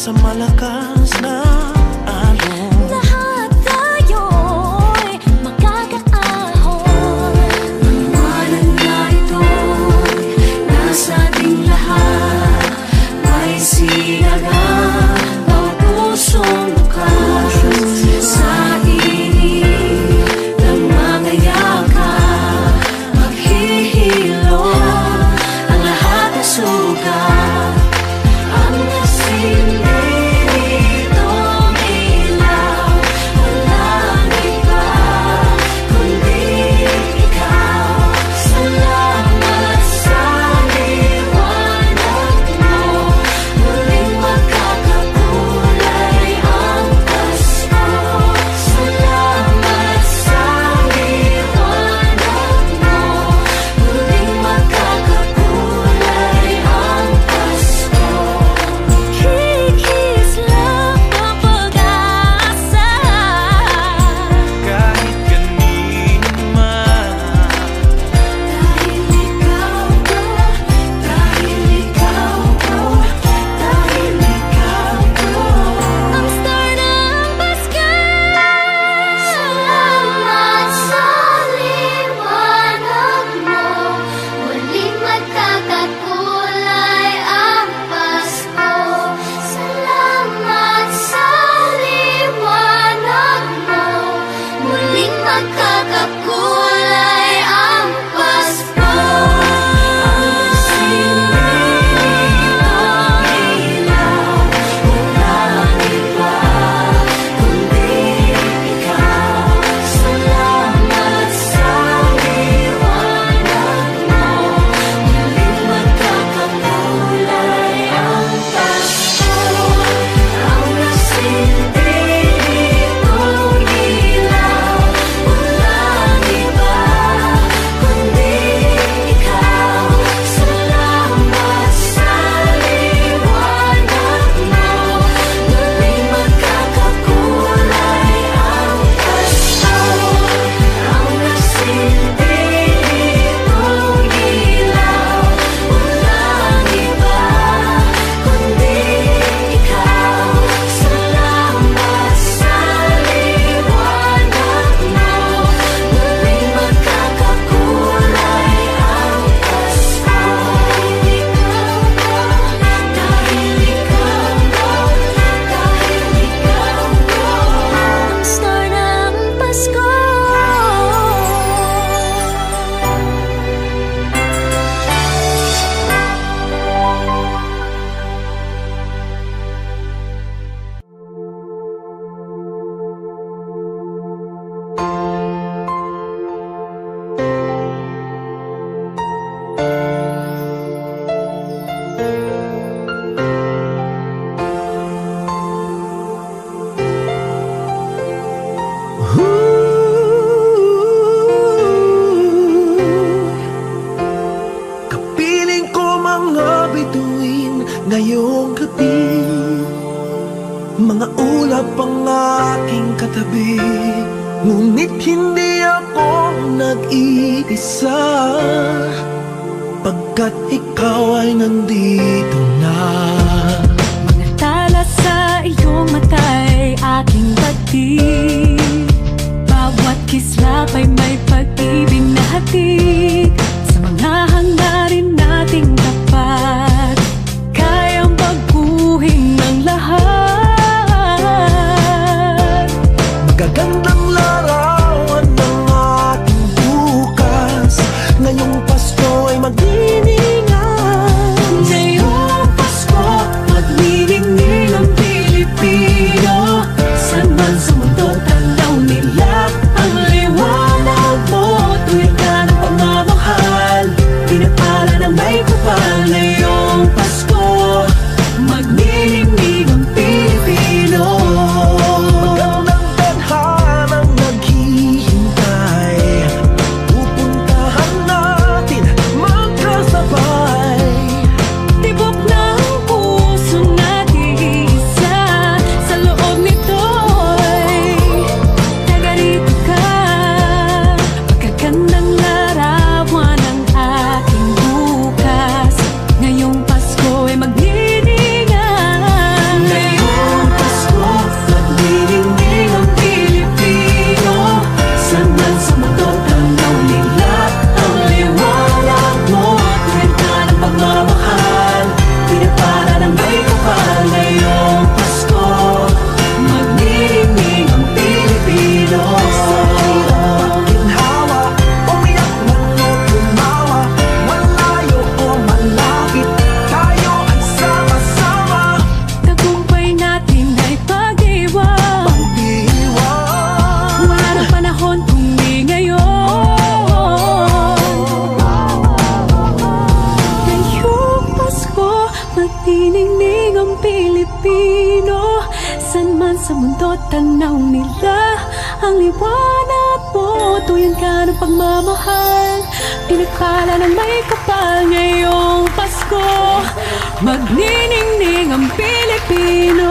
sa malakas na alon. Lahat tayo'y makakaahon. Pangwanan na ito'y nasa ating lahat. May sinagang bawat pusong bukas. Sa init ng mga yakap, maghihilom ang lahat ng sugat. Ang nasilbi nitong ilaw, walang iba kundi ikaw. Salamat sa liwanag mo, muling magkakakulay ang Pasko. Salamat sa liwanag mo, muling magkakakulay ang Pasko. Kikis lang ang pag-asa, Kahit kanino man, dahil ikaw ko, dahil ikaw ko, dahil ikaw ko, ang star ng Pasko. Salamat sa liwanag mo, muling magkakakulay ang Pasko. Salamat sa liwanag mo, muling magkakakulay ang Pasko. Ang silbi ng ilaw, walang iba kundi ikaw. Salamat sa liwanag mo, muling magkakakulay ang Pasko. Ang nasilbi nitong ilaw, walang iba kundi ikaw. Salamat sa liwanag mo, muling magkakakulay ang Pasko. Ang nasilbi nitong ilaw, walang iba kundi ikaw. Salamat sa liwanag mo, muling magkakakulay ang Pasko. Dahil ikaw ko, dahil ikaw ko, ang star ng Pasko. kapiling ko mga bituin ngayong gabi. Mga ulap ang aking katabi, ngunit hindi ako nag-iisa, pagkat ikaw ay nandito na. Mga tala sa iyong mata'y aking pagtig, bawat kislap ay may pag-ibig na hatid. Sa mga hangarin nating tapat, kayang baguhin ng lahat. Magagandang larawan ng ating bukas, ngayong Pasko ay mag-iingat. Ngayong Pasko ang Pilipino. San man sa mundo tanaw nila ang liwanag mo. Tuyan ka ng pagmamahal, pinakala ng may kapal. Ngayong Pasko, magniningning ang Pilipino.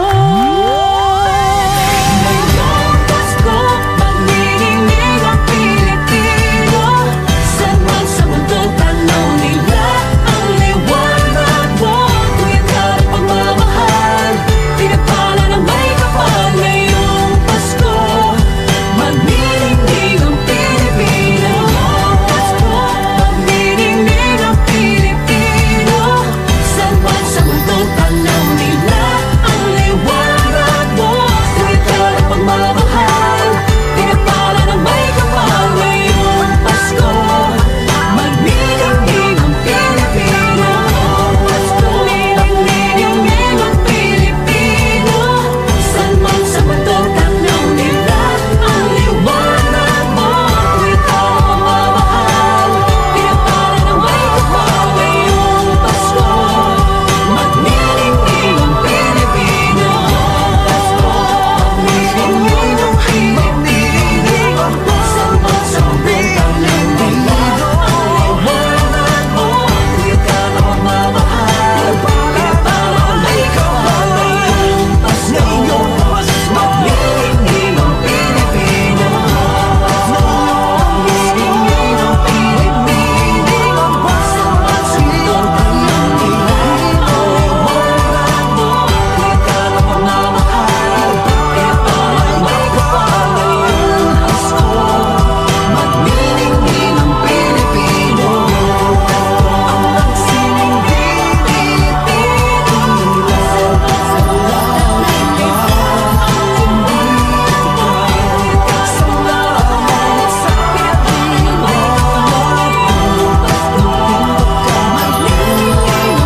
Ngayong Pasko, magniningning ang Pilipino. San man sa mundo tanaw nila ang liwanag mo. Tuyan ka ng pagmamahal, pinakala ng may kapal. Ngayong Pasko, magniningning ang Pilipino. Pasko, magniningning ang Pilipino. San man sa mundo tanaw nila ang liwanag mo. Tuyan ka ng pagmamahal, pinakala ng may kapal. Ngayong Pasko, magniningning ang Pilipino. Pasko, magniningning ang Pilipino. San man sa mundo tanaw nila ang liwanag mo. Tuyan ka ng pagmamahal, pinakala ng may kapal. Ngayong Pasko, magniningning ang Pilipino. Pasko, magniningning ang Pilipino. San man sa mundo tanaw nila ang liwanag mo. Tuyan ka ng pagmamahal, pinakala ng may kapal. Ngayong Pasko, magniningning ang Pilipino. Magniningning ang Pilipino. San man sa mundo tanaw nila ang liwanag mo. Tuyan ka ng pagmamahal, pinakala ng may kapal. Ngayong Pasko, magniningning ang Pilipino. Ang sining Pilipino. San man sa mundo tanaw nila ang liwanag mo. Sa lahat sa pinakala ng may kapal. Ngayong Pasko, magniningning ang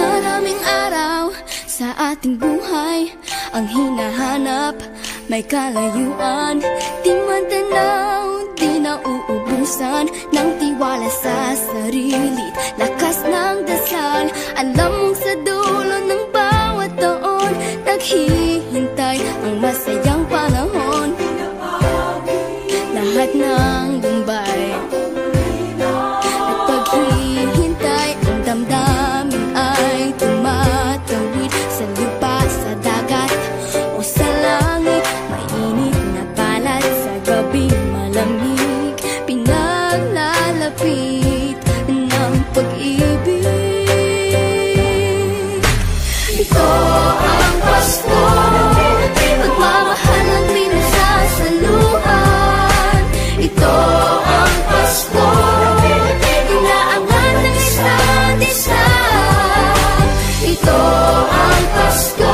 Maraming araw sa ating buhay ang hinahanap, may kalayuan. Di man tanaw, di nauubusan ng tiwala sa sarili't lakas ng dasal. Alam mong sa dulo ng bawat taon naghihintay ang masayang panahon. Lahat ng lumbay at paghihintay, ang damdamin ay tumatawid sa lupa, sa dagat o sa langit. Mainit na palad sa gabi malamig, pinaglalapit ng pag-ibig. Ito ang Pasko, pagmamahal ang pinagsasaluhan. Ito ang Pasko, inaangan ng isa't isa. Ito ang Pasko,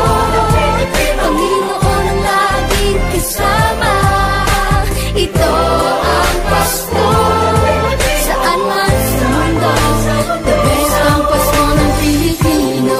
Panginoon ang laging kasama. Ito ang Pasko, saan man sa mundo, the best ang Pasko ng Pilipino.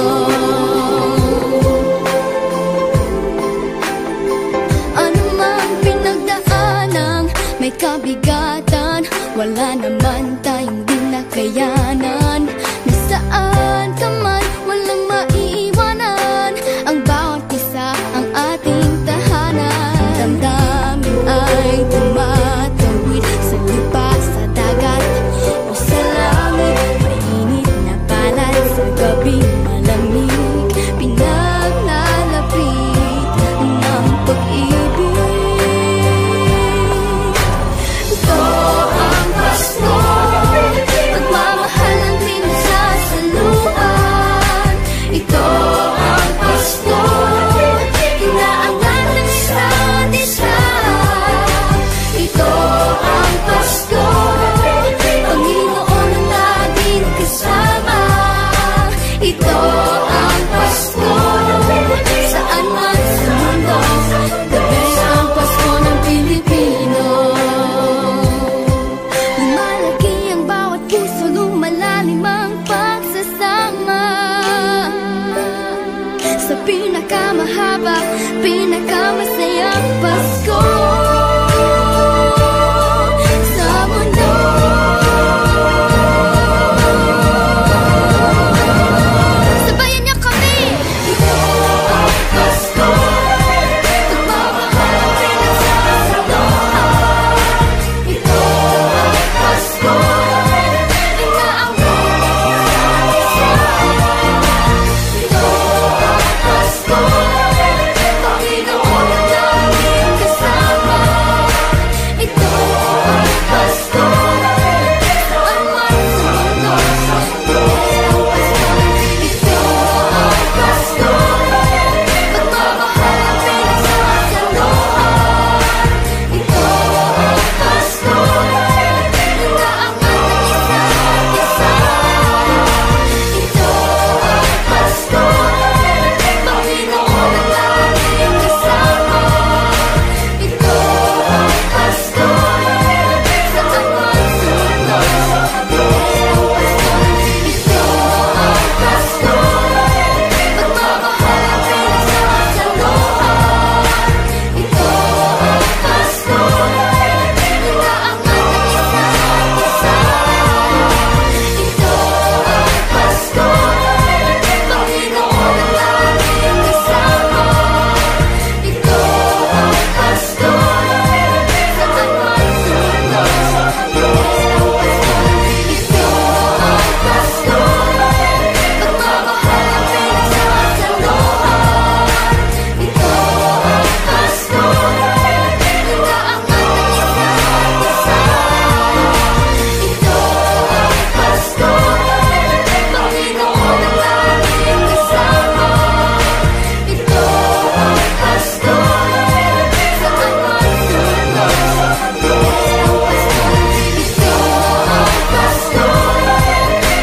Ano mang pinagdaanang may kabigatan, wala naman tayong di nakayanan. Nasaan ka man, walang maiiwanan, ang bawat isa ang ating tahanan. Damdamin ay tumatawid sa lupa, sa dagat o sa langit. Mainit na palad sa gabi malamig, pinakamasayang Pasko sa mundo. Sabayan niyo kami! Ito ang Pasko, pagmamahal ang pinagsasalohan. Ito ang Pasko, inaangkin ang isa't isa. Ito ang Pasko, Panginoon ang laging kasama. Ito ang Pasko, saan man sa mundo. Ito ang Pasko, pagmamahal ang pinagsasalohan. Ito ang Pasko, inaangat ang isa't isa. Ito ang Pasko, Panginoon ang laging kasama. Ito ang Pasko, saan man sa mundo. Ito ang Pasko, pagmamahal ang pinagsasalohan. Ito ang Pasko, inaangat ang isa't isa. Ito ang Pasko, Panginoon ang laging kasama. Ito ang Pasko, saan man sa mundo. Ito ang Pasko, pagmamahal ang pinagsasalohan. Ito ang Pasko, inaangat ang isa't isa. Ito ang Pasko, Panginoon ang laging kasama. Ito ang Pasko, saan man sa mundo. Ito ang Pasko,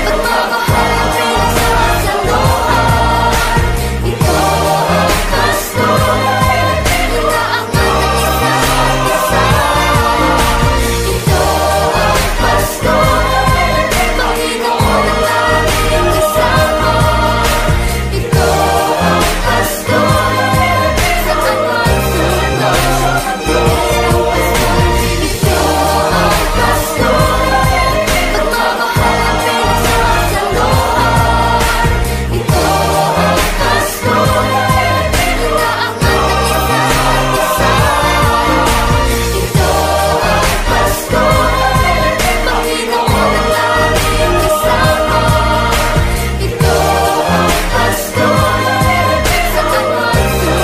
pagmamahal ang pinagsasalohan. Ito ang Pasko, inaangat ang isa't isa. Ito ang Pasko, Panginoon ang laging kasama. Ito ang Pasko, saan man sa mundo. Ito ang Pasko, pagmamahal ang pinagsasalohan. Ito ang Pasko, inaangat ang isa't isa. Ito ang Pasko, Panginoon ang laging kasama. Ito ang Pasko, saan man sa mundo.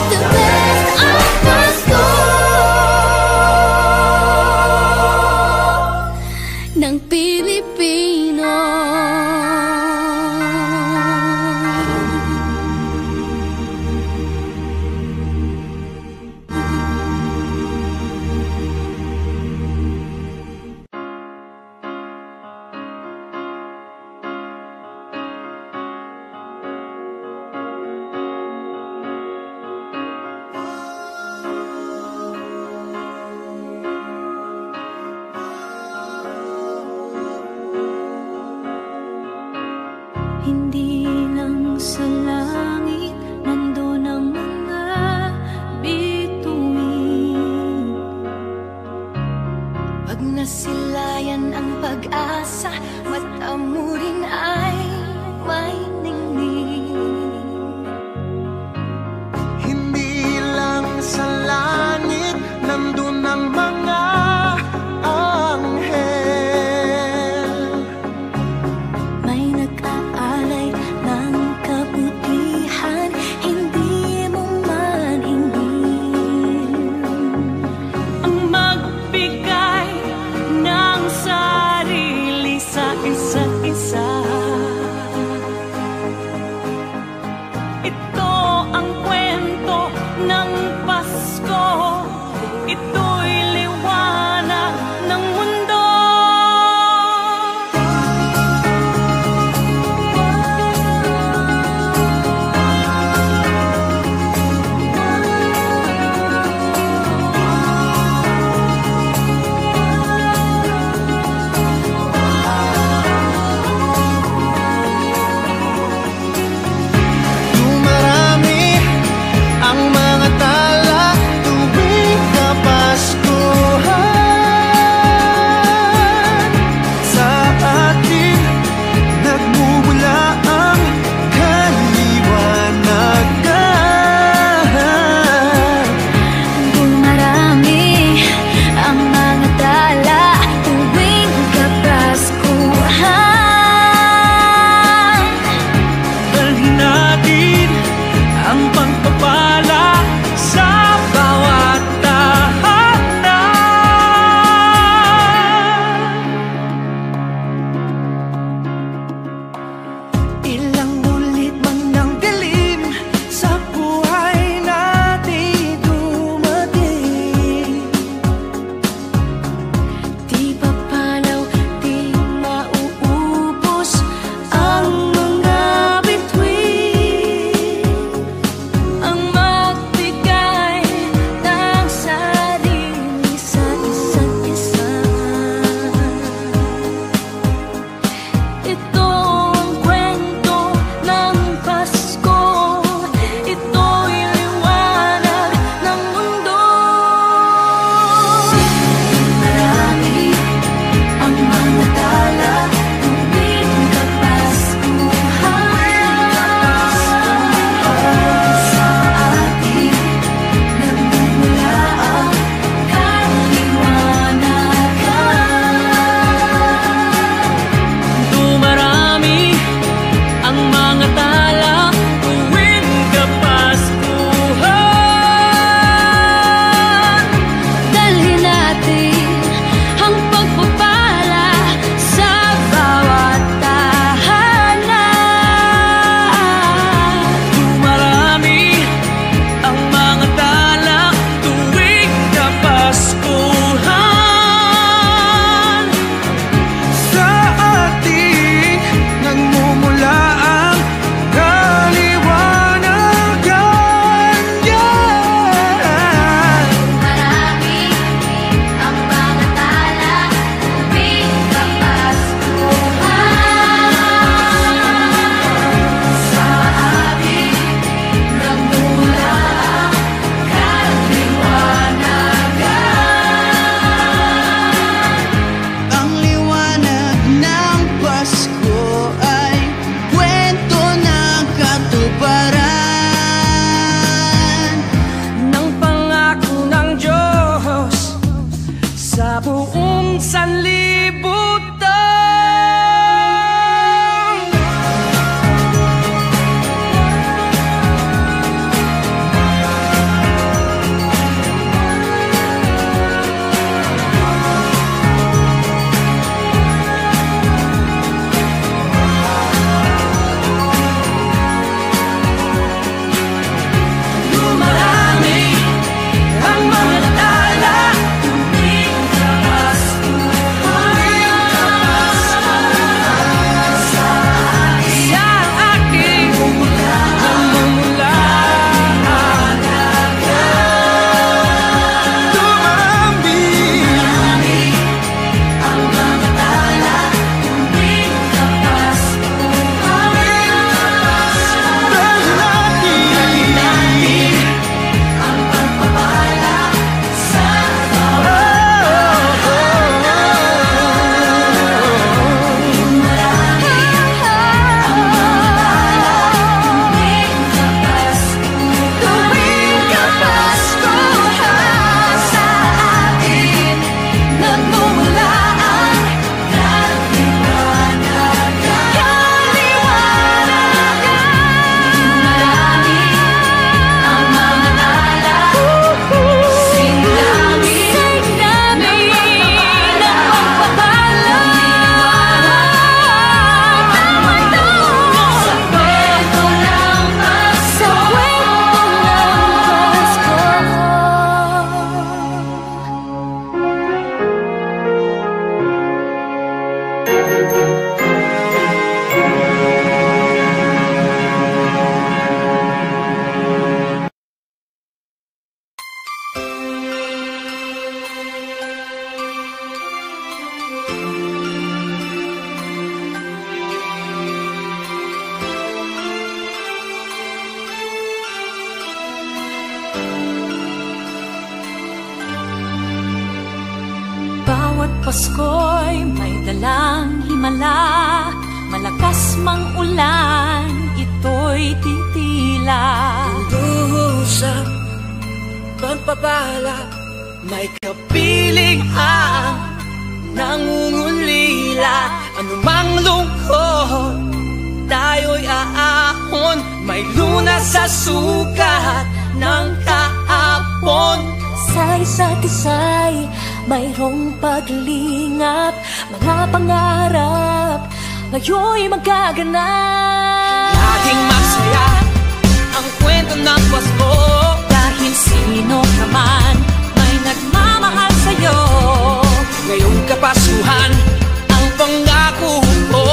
The best ang Pasko ng Pilipino. Hindi lang sa langit nandun ang mga bituin. Pag nasilayan ang pag-asa, mata mo rin ay may ningning. Hindi lang sa langit nandun ang mga anghel. May nag-aalay ng kabutihan, hindi mo maningin. Ang magbigay ng sarili sa isa't isa. Pasko'y may dalang himala, malakas mang ulan, ito'y titila. Usap, pagpapala, may kapiling ang nangungulila. Anumang lungkot, tayo'y aahon, may lunas sa sukat ng kahapon. Sa isa't isa'y mayroong paglingap, mga pangarap ngayon'y magaganap. Laging masaya ang kwento ng Pasko, dahil sino ka man may nagmamahal sa'yo. ngayong Kapaskuhan ang pangako ko.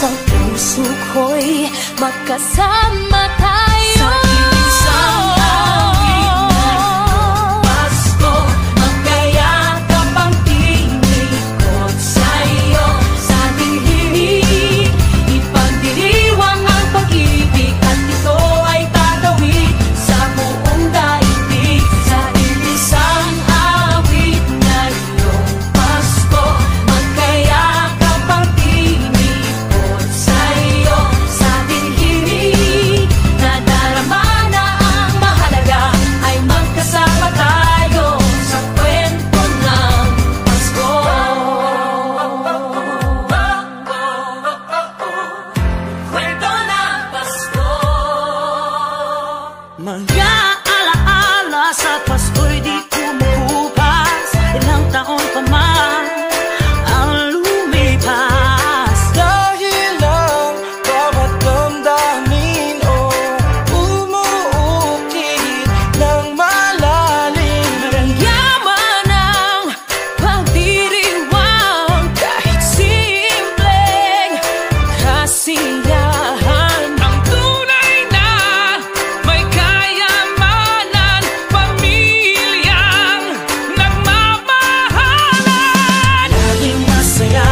Sa puso ko'y magkasama tayo. Sa iisang awit ngayong Pasko, magkayakap ang tinikot sa'yo. Sa ating himig, ipagdiriwang ang pag-ibig, at ito ay tatawid sa buong daigdig. Sa iisang awit ngayong Pasko, magkayakap ang tinikot sa'yo. Sa ating himig, nadarama na ang mahalaga, ay magkasama tayo sa kwento ng Pasko. Kwento ng Pasko. Mga alaala sa Pasko'y di kumukupas, ilang taon pa man ang lumipas. Dahil ang bawat damdamin o umuukit ng malalim. Yaman ang pagdiriwang, kahit simpleng kasiyahan. Ang tunay na may kayamanan, pamilyang nagmamahalan. Laging masaya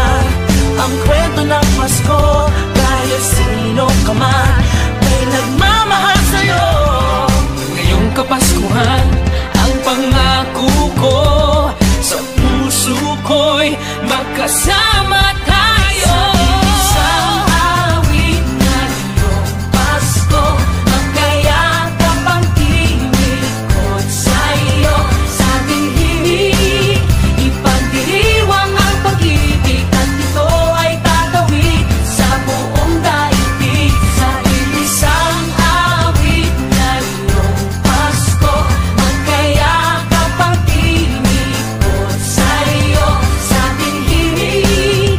ang kwento ng Pasko, dahil sino ka man may nagmamahal sa'yo. Ngayong Kapaskuhan ang pangako ko, sa puso ko'y magkasama tayo. Isang awit ngayong Pasko, magkayakap ang tinikot sa'yo. Sa ating himig, ipagdiriwang ang pag-ibig, at ito ay tatawid sa buong daigdig. Sa isang awit ngayong Pasko, magkayakap ang tinikot sa'yo. Sa ating himig,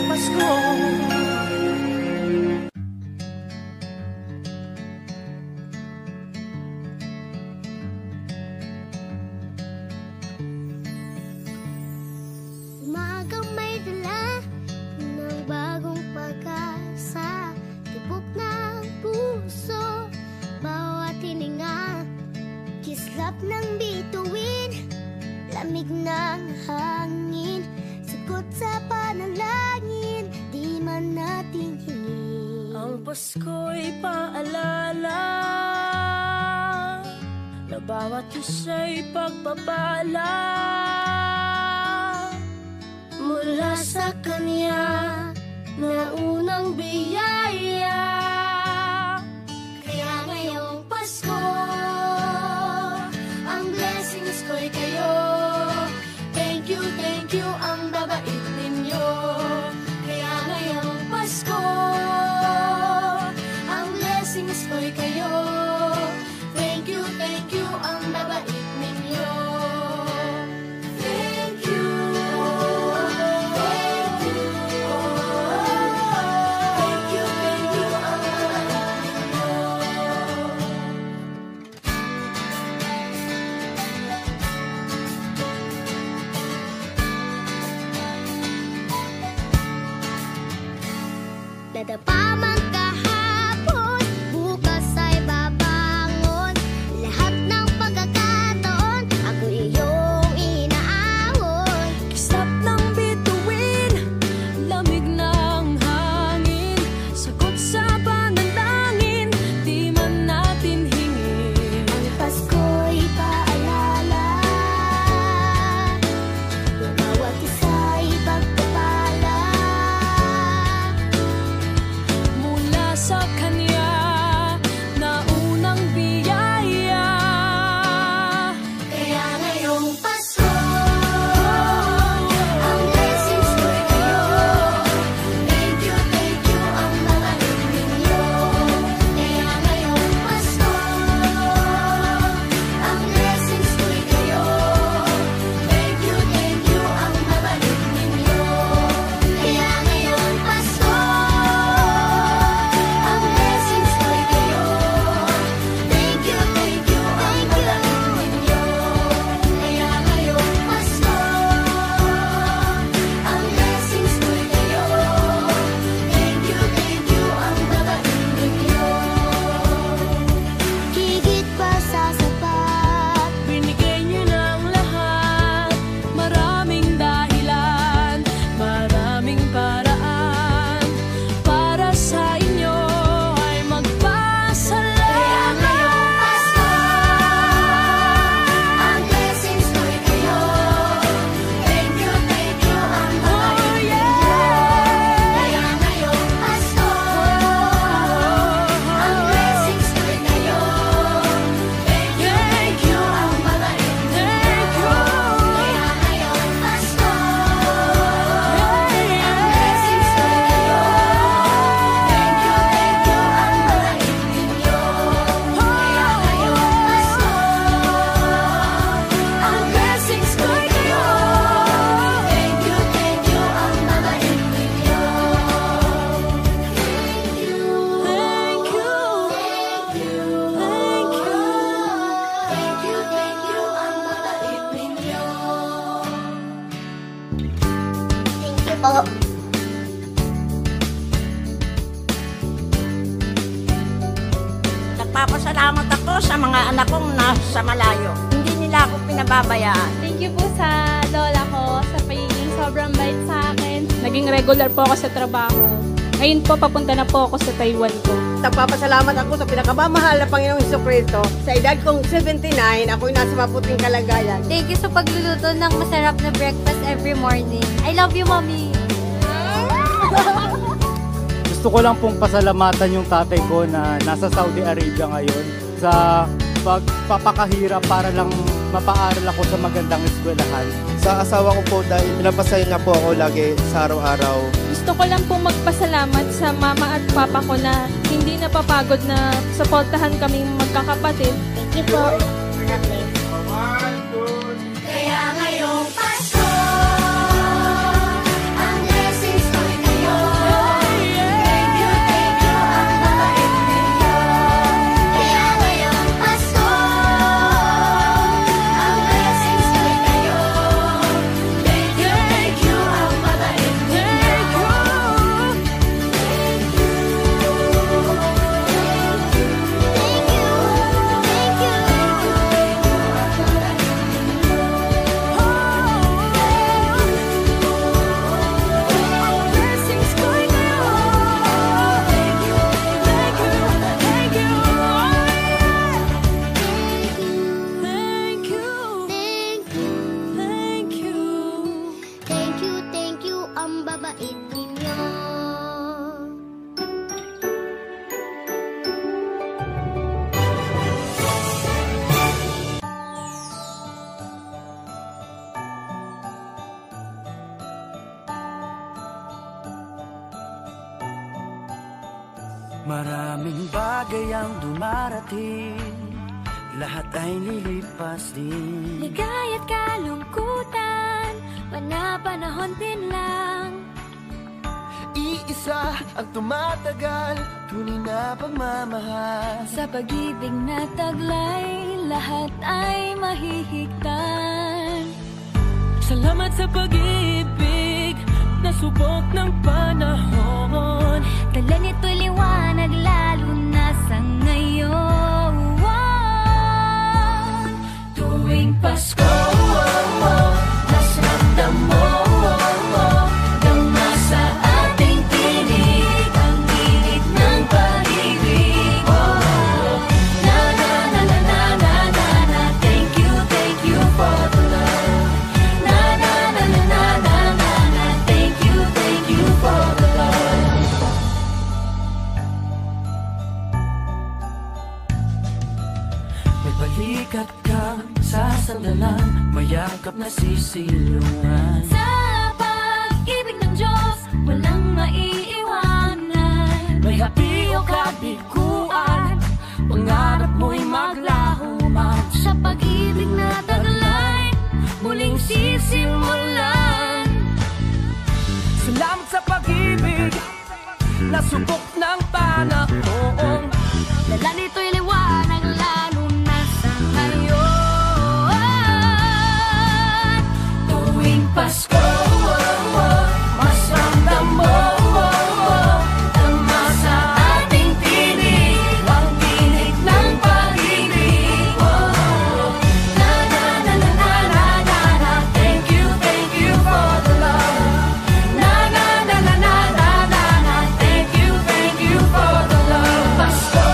Pasko. Umagang may dala ng bagong pag-asa, tibok ng puso, bawat hininga, kislap ng bituin, lamig ng hangin, sagot sa panalangin, di man natin hingin. Ang Pasko'y paalala na bawat isa'y pagpapala mula sa Kanya na unang biyaya. Kaya ngayong Pasko, ang blessings ko'y kayo. Thank you ang babait ninyo. Kaya ngayong Pasko, ang blessings ko'y kayo. Thank you ang babait ninyo. Thank you ang babait ninyo. Dadapa man kahapon, bukas ay babangon. Lahat ng pagkakataon, ako iyong inaahon. Kislap ng bituin, lamig ng hangin, sagot sa panalangin, di man natin hingin. Ang Pasko'y paalala na bawat isa'y pagpapala Mula sa Kanya na unang biyaya. Kaya ngayong Pasko, ang blessings ko'y kayo. Thank you ang babait ninyo. Kaya ngayong Pasko, ang blessings ko'y kayo. Thank you ang babait ninyo. Kaya ngayong Pasko, ang blessings ko'y kayo. Thank you ang babait ninyo. Kaya ngayong Pasko, ang blessings ko'y kayo. Thank you ang babait ninyo. Higit pa sa sapat, Binigay niyo ng lahat, maraming dahilan, maraming paraan, para sa inyo ay magpasalamat. kaya ngayong Pasko, ang blessings ko'y kayo. Thank you ang babait ninyo. Kaya ngayong Pasko, ang blessings ko'y kayo. Thank you ang babait ninyo. Kaya ngayong Pasko, ang blessings ko'y kayo. Thank you ang babait ninyo. Kaya ngayong Pasko, ang blessings ko'y kayo. Thank you ang babait ninyo. Thank you po. Nagpapasalamat ako sa mga anak kong nasa malayo. Hindi nila ako pinababayaan. Thank you po sa lola ko sa pagiging sobrang bait sa akin. Naging regular po ako sa trabaho. Ngayon po, papunta na po ako sa Taiwan ko. Nagpapasalamat ako sa pinakamamahal na Panginoong Jesucristo. Sa edad kong 79, ako'y nasa maputing kalagayan. Thank you sa pagluluto ng masarap na breakfast every morning. I love you, Mommy. Gusto ko lang pong pasalamatan yung tatay ko na nasa Saudi Arabia ngayon sa pagpapakahirap para lang mapaaral ako sa magandang eskwelahan. Sa asawa ko po dahil pinapasaya niya po ako lagi sa araw-araw. Gusto ko lang po magpasalamat sa mama at papa ko na hindi napapagod na suportahan kaming magkakapatid. Thank you po. Kaya ngayong Pasko, ang blessings ko'y kayo. ang babait ninyo. Maraming bagay ang dumarating, lahat ay lilipas din. Ligaya't kalungkutan, panahon din lang. Iisa ang tumatagal, tunay na pagmamahal. Sa pag-ibig na taglay, lahat ay mahihigtan. Salamat sa pag-ibig, nasubok ng panahon. Dala nito'y liwanag, lalo na sa ngayon. Tuwing Pasko, mas ramdam mo, dama sa ating tinig, ang init ng pag-ibig. Na na na na na na na na, thank you for the love. Na na na na na na na na, thank you for the love. May balikat kang sasandalan, mayakap na sisilungan. Sa pag-ibig ng Diyos, walang maiiwanan. May hapi o kabiguan, pangarap mo'y maglaho man. Sa pag-ibig na taglay, muling sisimulan. Salamat sa pag-ibig, nasubok ng panahon. Dala nito'y liwanag, lalo na sa ngayon. Tuwing Pasko, mas ramdam mo, dama sa ating tinig, ang tinig ng pag-ibig. Na na na na na na na na, thank you for the love. Na na na na na na na na, thank you for the love. Pasko,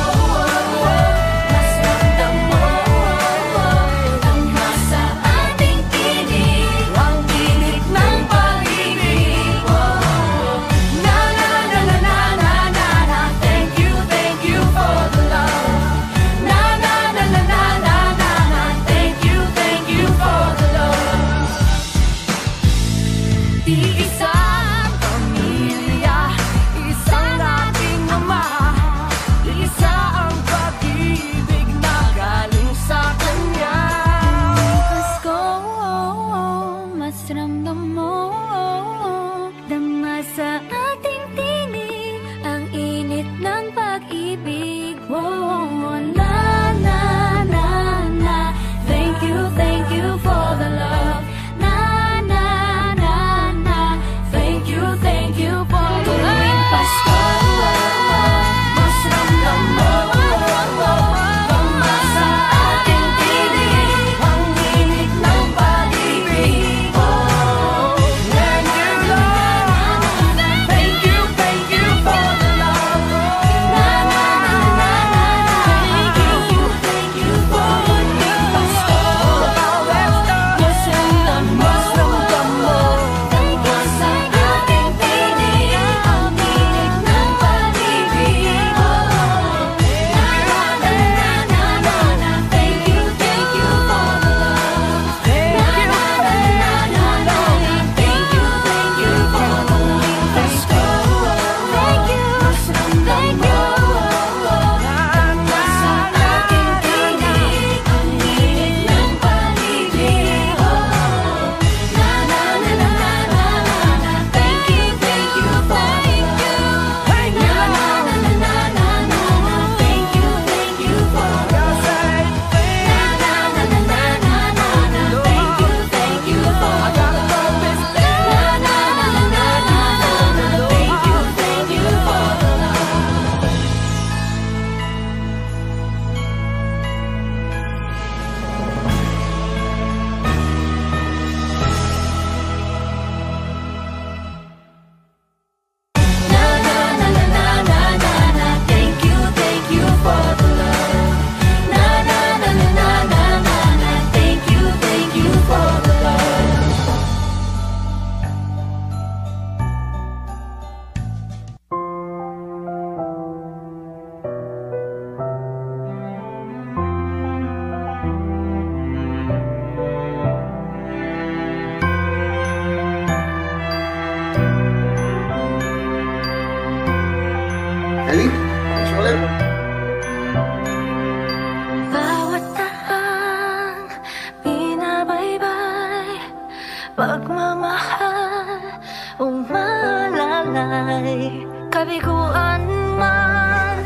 alay, kabiguan man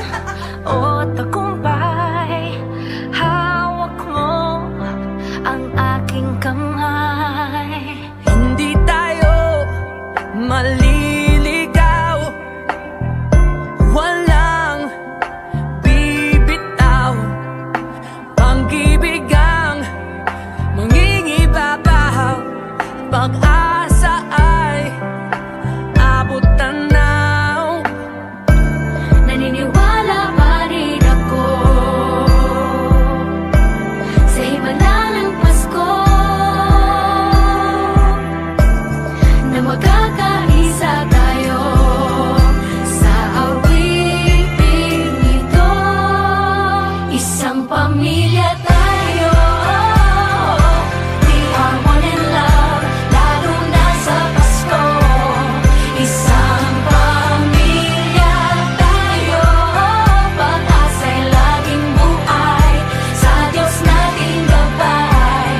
o tagumpay, hawak mo ang aking kamay. Hindi tayo maliligaw, walang bibitaw, pag-ibig ang mangingibabaw, pag-asa ay abot tanaw. Naniniwala pa rin ako sa himala ng Pasko, na magkakaisa tayo sa awiting ito. Isang pamilya tayo, we are one in love, lalo na sa Pasko. Isang pamilya tayo, pag-asa'y laging buhay, sa Diyos nating gabay.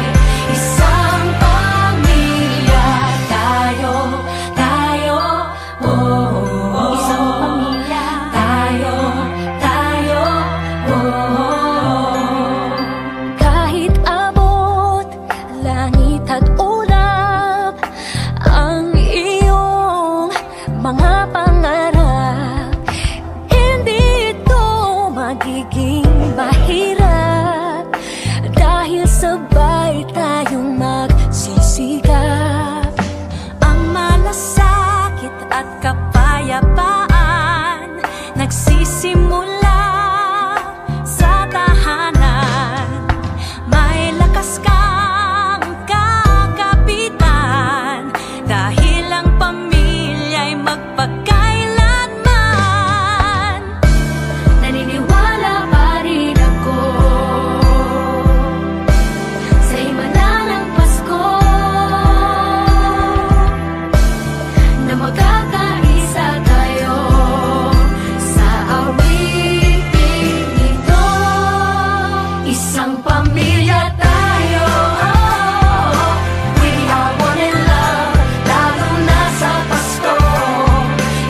Isang pamilya tayo, oh. Isang pamilya tayo, oh. Kahit abot langit at ulap ang iyong mga pangarap, hindi ito magiging mahirap, dahil sabay tayong magsisikap. Ang malasakit at kapayapaan nagsisimula sa tahanan. May lakas kang kakapitan, dahil ang pamilya'y magpakailanman. Naniniwala pa rin ako sa himala ng Pasko, na magkakaisa tayo sa awiting ito. Isang pamilya tayo, we are one in love, lalo na sa Pasko.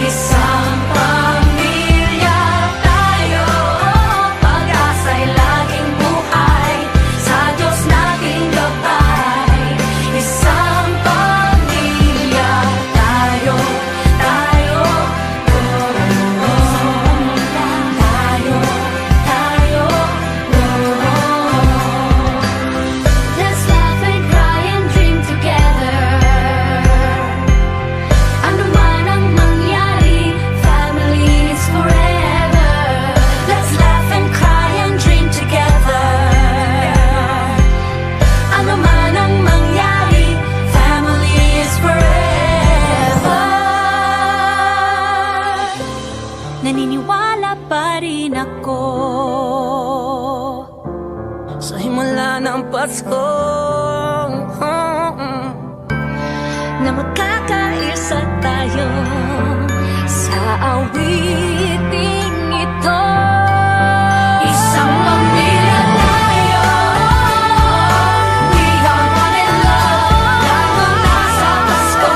Isang pamilya tayo, pag-asa'y laging buhay, sa Diyos nating gabay. Isang pamilya tayo, oh. Let's laugh and cry and dream together. Ano man ang mangyari, family is forever. Let's laugh and cry and dream together. Ano man ang mangyari, family is forever. Naniniwala pa rin ako sa himala ng Pasko, na magkakaisa tayo sa awiting ito. Isang pamilya tayo, we are one in love, lalo na sa Pasko.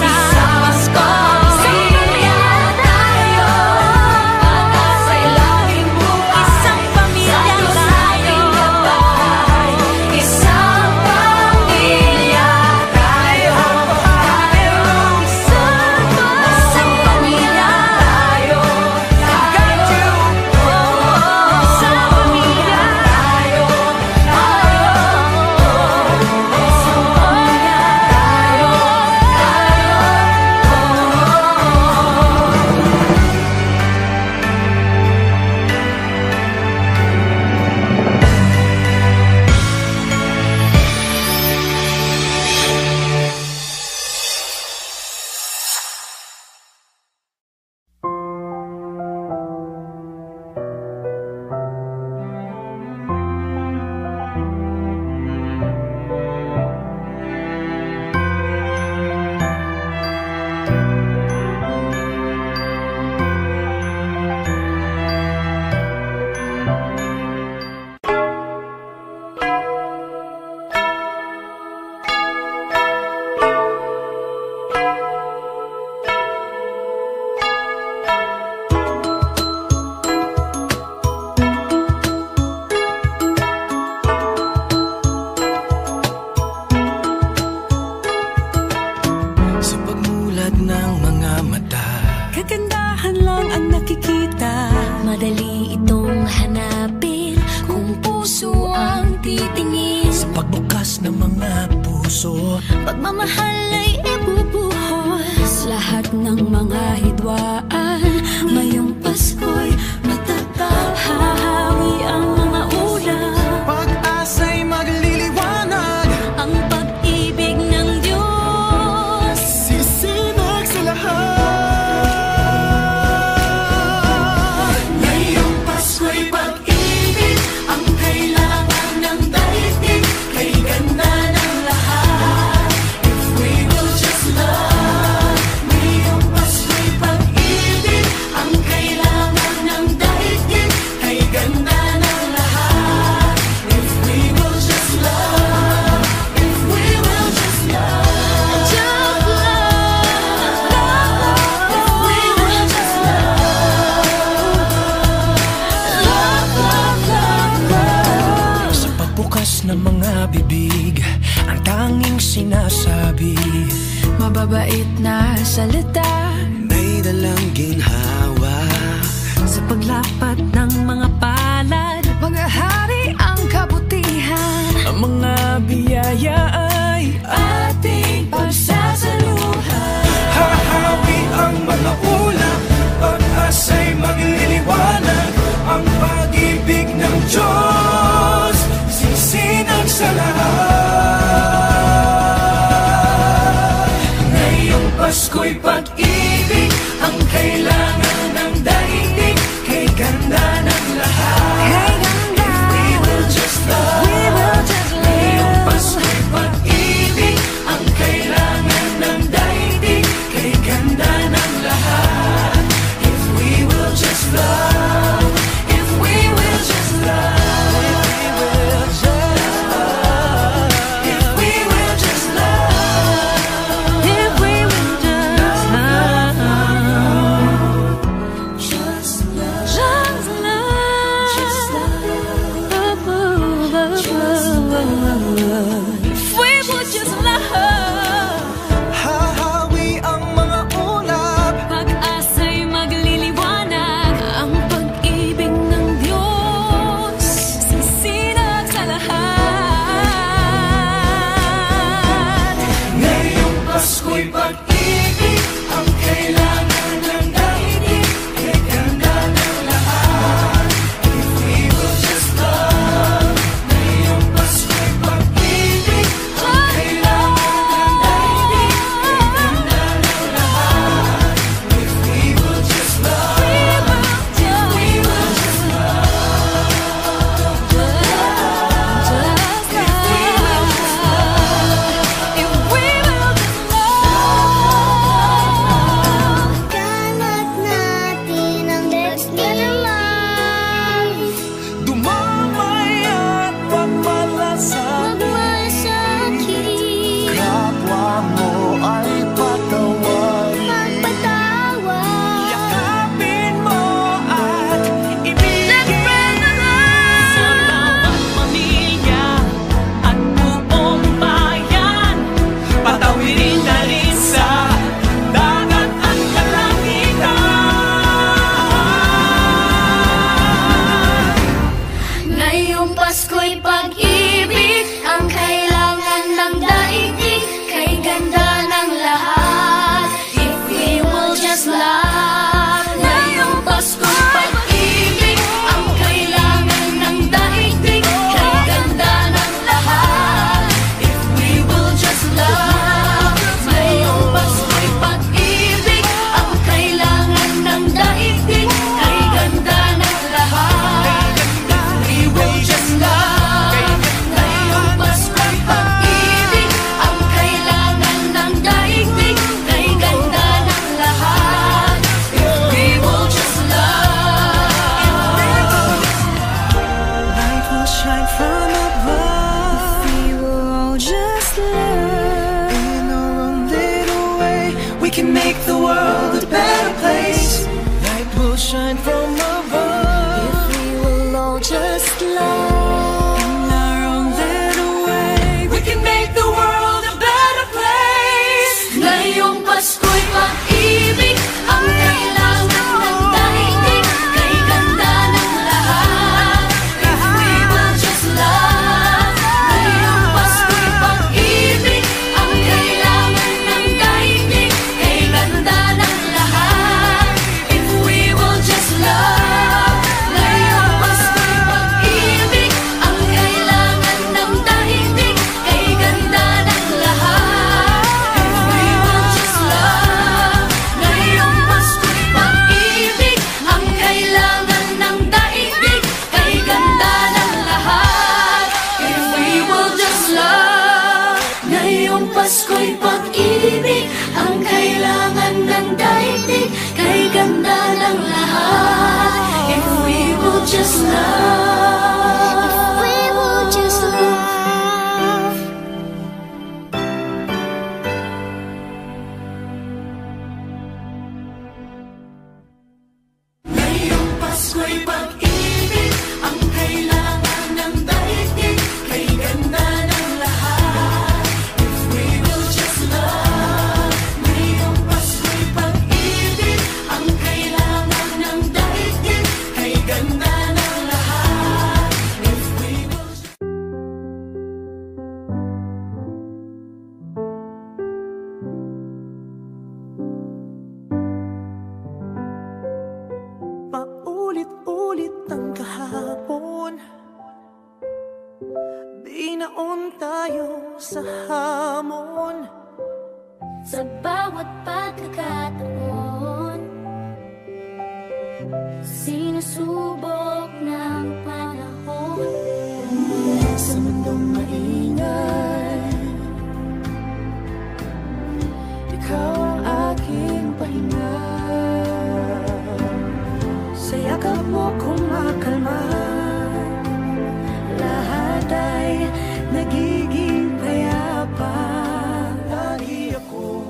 Isang pamilya tayo, pag-asa'y laging buhay, Isang pamilya sa Diyos nating gabay. Isang mata. Kagandahan lang ang nakikita. Madali itong hanapin kung puso ang titingin. Sa pagbukas ng mga puso, Pagmamahal ay ibubuhos. Lahat ng mga hidwaan ngayong Pasko'y matatag. Hahawi ang mga ulap. pag-asa'y magliliwanag. Ang pag-ibig ng Diyos Sisinag sa lahat. Ngayong Pasko'y pag-ibig ang kailangan ng daigdig. Kay ganda ng lahat. If we will just love. Ngayong Pasko'y pag-ibig ang kailangan ng daigdig. Kay ganda ng lahat. If we will just love. If we will just love. Just love. If we will just love. Sa pagbukas ng mga bibig, ang tanging sinasabi, Mababait na salita may dalang ginhawa. sa paglapat ng mga palad. Maghahari ang kabutihan. Ang mga biyaya ay Ating pagsasaluhan. hahawi ang mga ulap. Pag-asa'y magliliwanag. Ang pag-ibig ng Diyos sisinag sa lahat. Ngayong Pasko'y pag-ibig ang kailangan ng daigdig. Kay ganda ng lahat. If we will just love. Ngayong Pasko'y pag-ibig ang kailangan ng daigdig. Kay ganda ng lahat. If we will just love. If we will just love. If we will just love. If we will just love. Just love. Just love. Just If we will just love. Hahawi ang mga ulap. Pag-asa'y magliliwanag. Ang pag-ibig ng Diyos sisinag sa lahat. Ngayong Pasko'y pag-ibig ang kailangan ng daigdig. Kay ganda ng lahat. If we will just love. Ngayong Pasko'y pag-ibig ang kailangan ng daigdig. Kay ganda ng lahat. If we will just love. If we will just Kalat natin ang destiny life. dumamay at pagmalasakit. Magmasakit. Kapwa mo ay patawarin. Magpatawad. Yakapin mo at ibigin. Sa bawat pamilya at buong bayan, Patawirin na rin sa dagat at kalangitan. Ngayong Pasko'y pag-ibig ang kailangan ng daigdig. Kay ganda ng lahat. If we will just love. Ngayong Pasko'y pag-ibig ang kailangan ng daigdig. Kay ganda ng lahat. If we will just love. Ngayong Pasko'y pag-ibig ang kailangan ng daigdig. Kay ganda ng lahat. We will just love. Ngayong Pasko'y pag-ibig ang kailangan ng daigdig. Kay ganda ng lahat. If we will just love. Light will shine from above. we will all just love. In our own little way, we can make the world a better place. Light will shine from above. We will all just love. In our own little way, We can make the world a better place. Ngayong Pasko'y pag-ibig just love, if we will just love. Ngayong Pasko'y pag-ibig ang kailangan ng daigdig, kay ganda ng lahat. If we will just love. Ngayong Pasko'y pag-ibig ang kailangan ng daigdig, kay ganda ng lahat. If we will just paulit-ulit ang kahapon, binaon tayo sa hamon. Sa bawat pagkakataon, sinusubok ng panahon. Sa mundong maingay, ikaw ang aking pahinga. Sa yakap mo kumakalma, lahat ay nagiging payapa. Lagi akong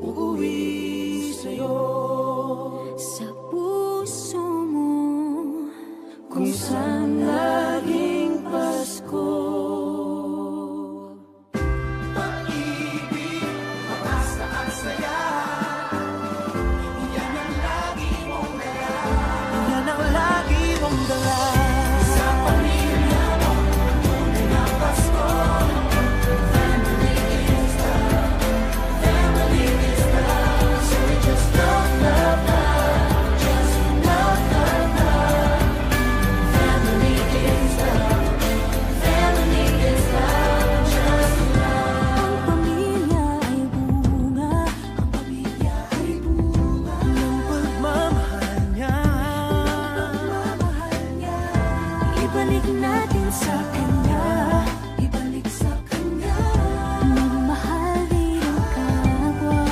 uuwi sa'yo, Sa puso mo, kung saan laging Pasko. Pag-ibig, pag-asa at saya, yan ang lagi mong dala. Yan ang lagi mong dala. Sa pamilya mo, tunay na Pasko. Family is love, family is love. So we just love, love, love, just love, love, love. Family is love, family is love, just love. ang pamilya ay bunga, Ang pamilya ay bunga ng pagmamahal niya. ibalik natin sa kanya, Ibalik sa kanya. magmahal din ang kapwa.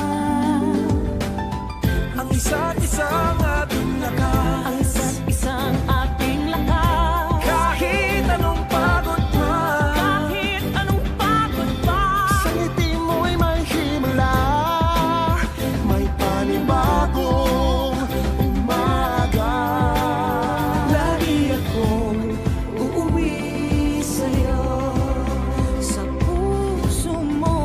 Ang isa't isang ating lakas. Ang isa't isang ating lakas. Kahit anong pagod pa, Kahit anong pagod pa, sa ngiti mo'y may himala. May panibagong umaga. Lagi akong uuwi sa'yo, sa puso mo,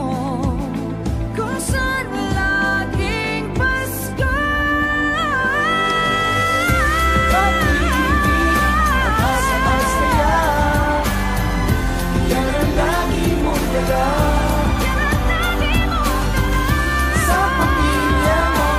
kung saan laging Pasko. Pag-ibig, pag-asa at saya, yan ang lagi mong dala. Sa pamilya mo,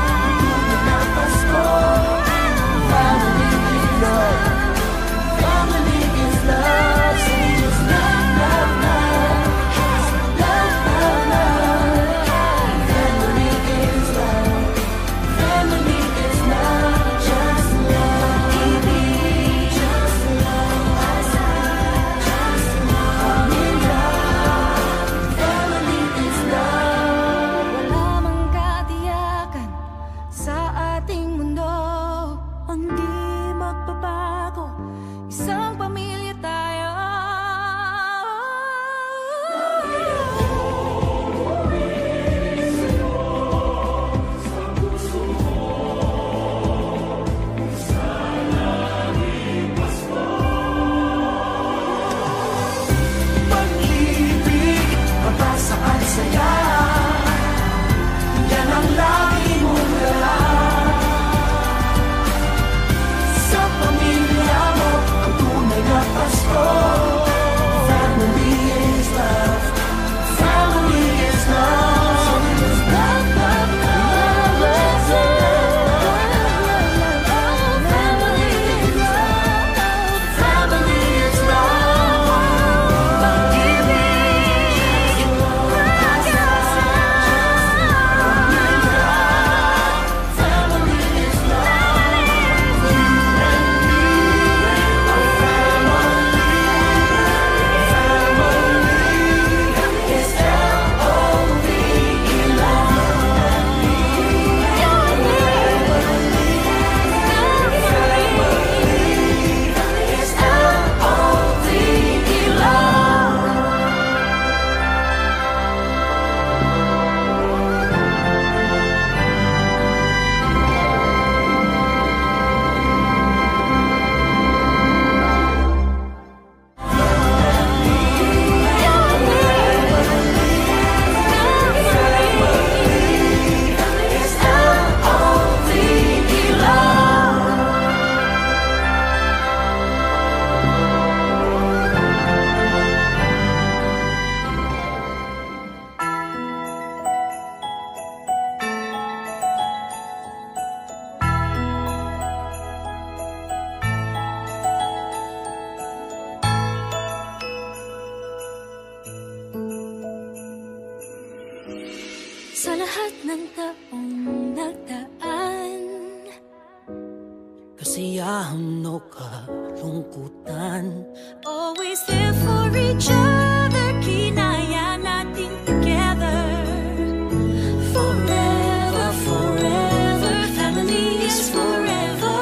lahat ng taong nagdaan. Kasiyahan o kalungkutan, Always there for each other, kinaya natin together. Forever, forever, family is forever.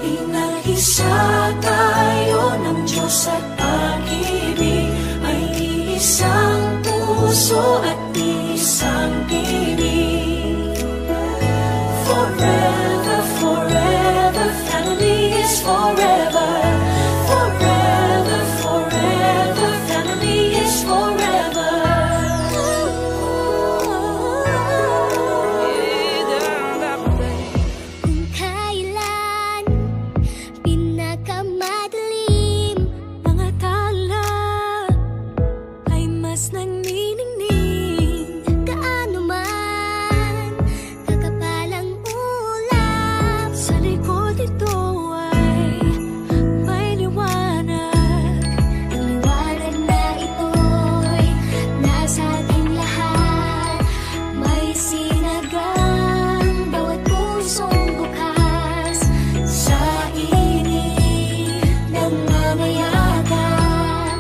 Inag-isa tayo ng Diyos at pag-ibig, may isang puso at isang tinig. Forever, forever, family is forever. Forever, forever, family is forever. Kung kailan pinakamadilim, Mga tala ay mas nagniningning. kaano man kakapalang ulap, Sa likod ito ay may liwanag. ang liwanag na ito'y nasa ating lahat. May sinagang bawat pusong bukas, Sa init ng mamayagan,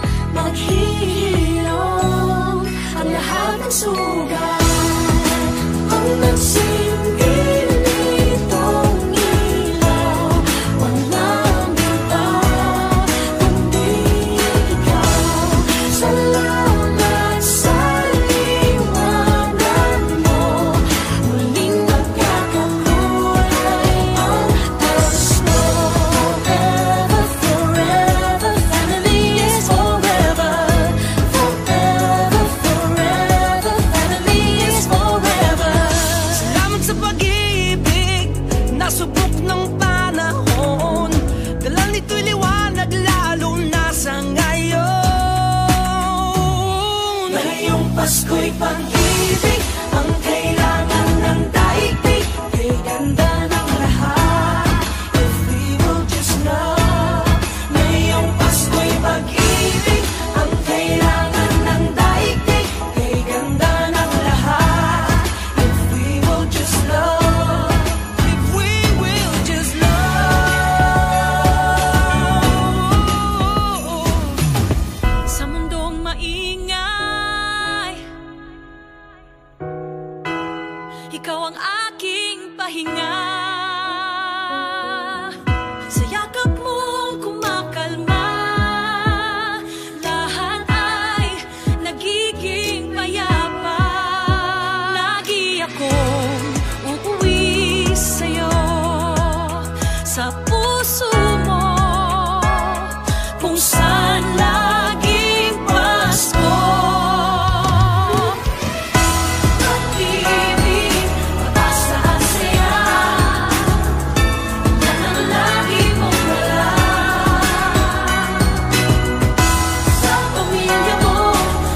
maghihirong ang lahat ng sugat. Ang nagsindi nitong ilaw, walang iba kundi ikaw. Salamat sa liwanag mo, muling magkakakulay ang gusto. Forever, forever, family is forever. Forever, forever, family is forever. salamat sa pag-ibig, nasubok ng panahon. Dala nito'y liwanag lalo na sa ngayon. Ngayong Pasko'y pag-ibig, ang kailangan ng daigdig. Kay ganda ng lahat, if we will just love. Ngayong Pasko'y pag-ibig, ang kailangan ng daigdig. Kay ganda ng lahat, if we will just love. If we will just love. Sa mundong maingay, ikaw ang aking pahinga. Sa yakap mong kumakalma, lahat ay nagiging payapa. Lagi akong uuwi sa'yo, sa puso mo, kung saan laging Pasko. Pag-ibig, mataas na ang saya, yan ang lagi mong wala. Sa pamilya mo,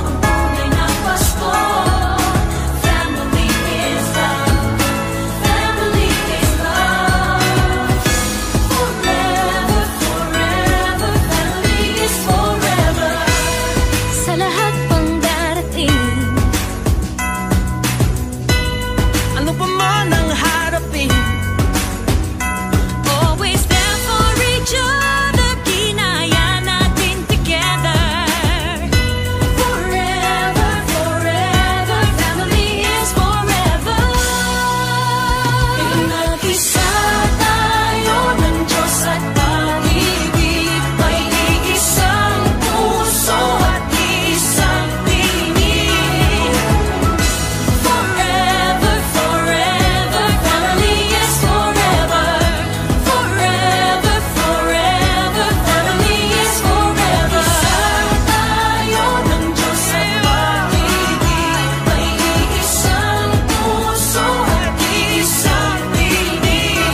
ang tunay na Pasko. Family is love, family is love. Forever, forever, family is forever. Sa lahat pang darating, Ano pa man ang harapin, always there for each other, kinaya natin together. Forever, forever, family is forever. Inag-isa tayo ng Diyos at pag-ibig, may iisang puso at isang tinig. Forever, forever, family is forever. Forever, forever, family is forever. Isa tayo ng Diyos at pag-ibig, may iisang puso at isang tinig.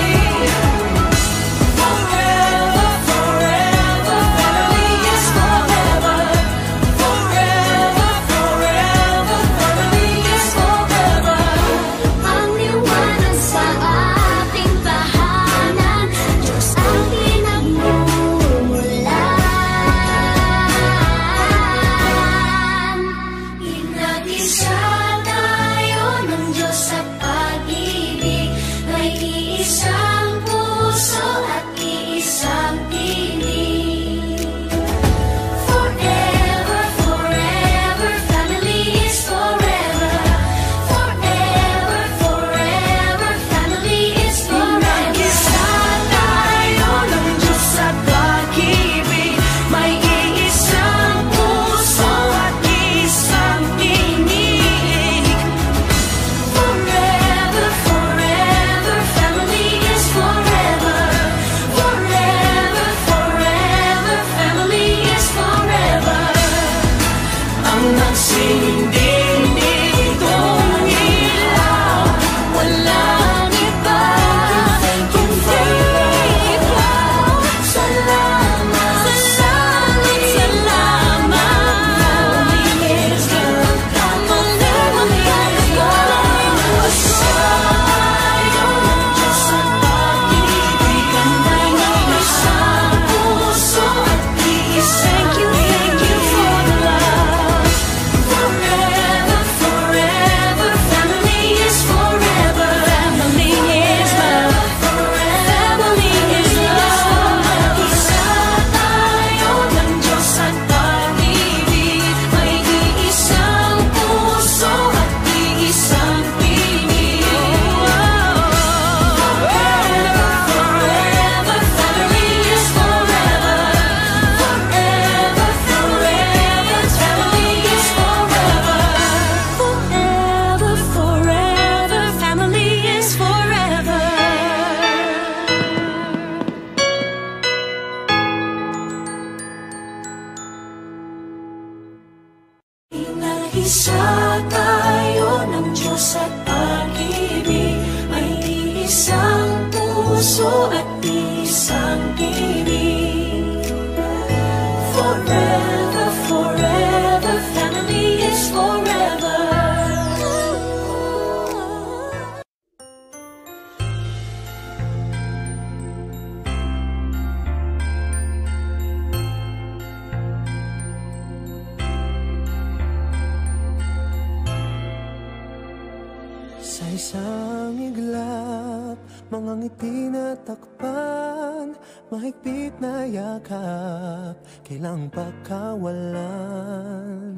Ang iglap, mga ngiti na takpan, mahigpit na yakap, kailang pagkawalan.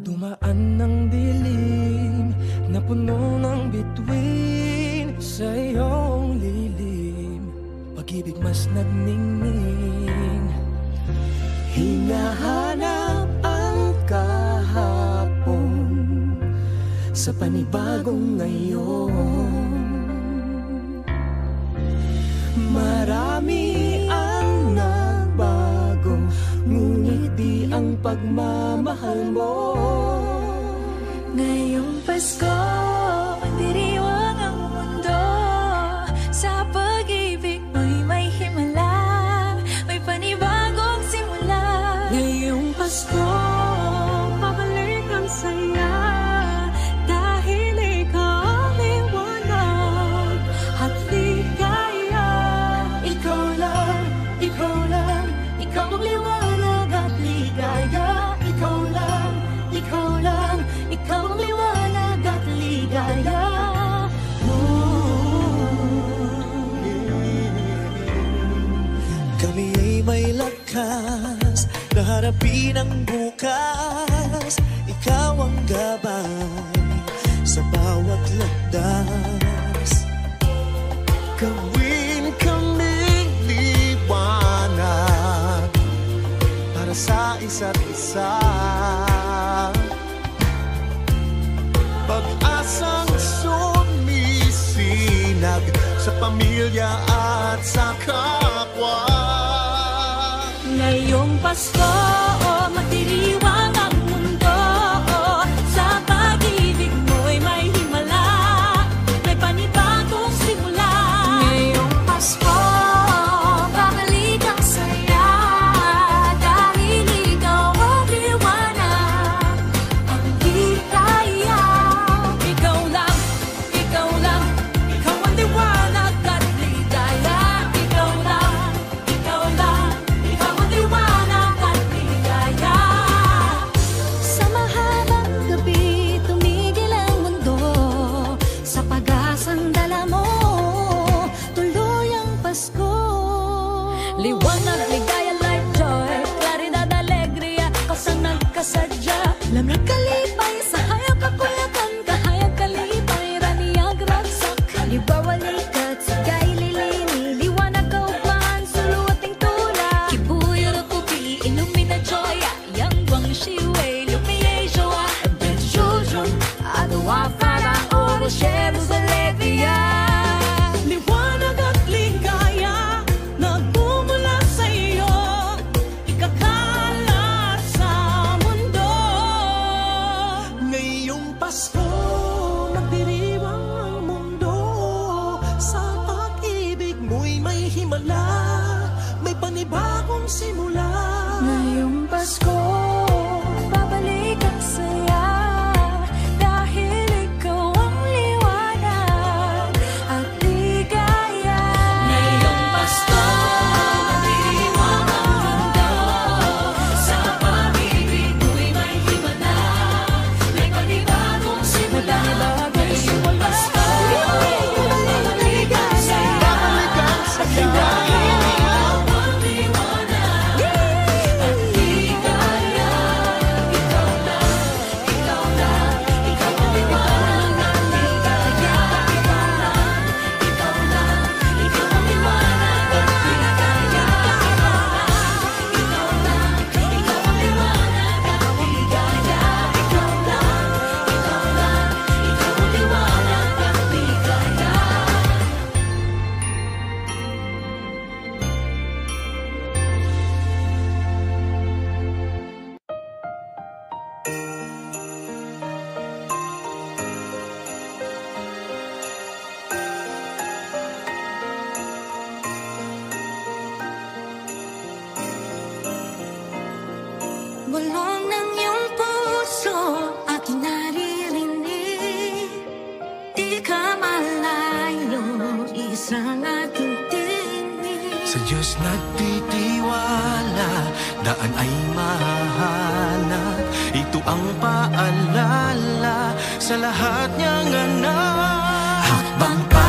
Dumaan ng dilim na puno ng bituin, sa iyong lilim, pag-ibig mas nagningning. Hinahanap ang kahapon sa panibagong ngayon. Marami ang nagbago, ngunit di ang pagmamahal mo. Ngayong Pasko, magdiriwang ang mundo. Sa pag-ibig mo'y may himala, may panibagong simula. Ngayong Pasko, pabalik ang saya, dahil ikaw ang liwanag at ligaya. Ikaw lang, ikaw lang, ikaw ang liwanag at ligaya. Ikaw lang, ikaw lang, ikaw ang liwanag at ligaya. Kami ay may lakas na harapin ang bukas. Ikaw ang gabay sa bawat landas. Gawin kaming liwanag para sa isa't isa. Pag-asang sumisinag sa pamilya at sa kapwa. Ngayong Pasko, magdiriwang ang mundo. Sa pag-ibig mo'y may himala, may panibagong simula. Ngayong Pasko, babalik ang saya, dahil ikaw ang liwanag, ang ligaya. Ikaw lang, ikaw lang, ikaw ang liwanag at ligaya. Ikaw lang, ikaw lang, ikaw ang liwanag at ligaya. Sa mahabang gabi, tumigil ang mundo, sa pag-asang dala mo, tuloy ang Pasko. Liwanag, ligaya, light, joy, claridad, alegria, kasanag, kasadya, lamig, kalipay, sa hayag, kakuyakan, kahayag, kalipay, raniyag, ragsak, halimbawa, likat, sigay, lilini, liwanag, kaugman, suluating tula, kibuyo, rukubi, ilumina, joya, yang guang shiwei, lumiye, joa, ben jujun, adawa, para, oro, sheros, alegria. Liwanag at ligaya, nagmumula sa iyo, ikakalat sa mundo. Ngayong Pasko, magdiriwang ang mundo. Sa pag-ibig mo'y may himala, may panibagong simula. Ngayong Pasko, babalik ang saya, dahil ikaw ang liwanag at ligaya. Ngayong Pasko, magdiriwang ang mundo. Sa pag-ibig mo'y may himala, may panibagong simula. Ngayong Pasko, babalik ang saya, dahil ikaw ang liwanag at ligaya. Ikaw lang, ikaw lang, ikaw ang liwanag at ligaya. Ikaw lang, ikaw lang, ikaw ang liwanag at ligaya. Ikaw lang, ikaw ang liwanag at ligaya. Ikaw lang, ikaw lang, ikaw ang liwanag at ligaya. Bulong ng iyong puso aking naririnig, di ka malayo, isang aking tinig. Sa Diyos nagtitiwala, daan ay mahahanap. Ito ang paalala sa lahat niyang anak. Hakbang pa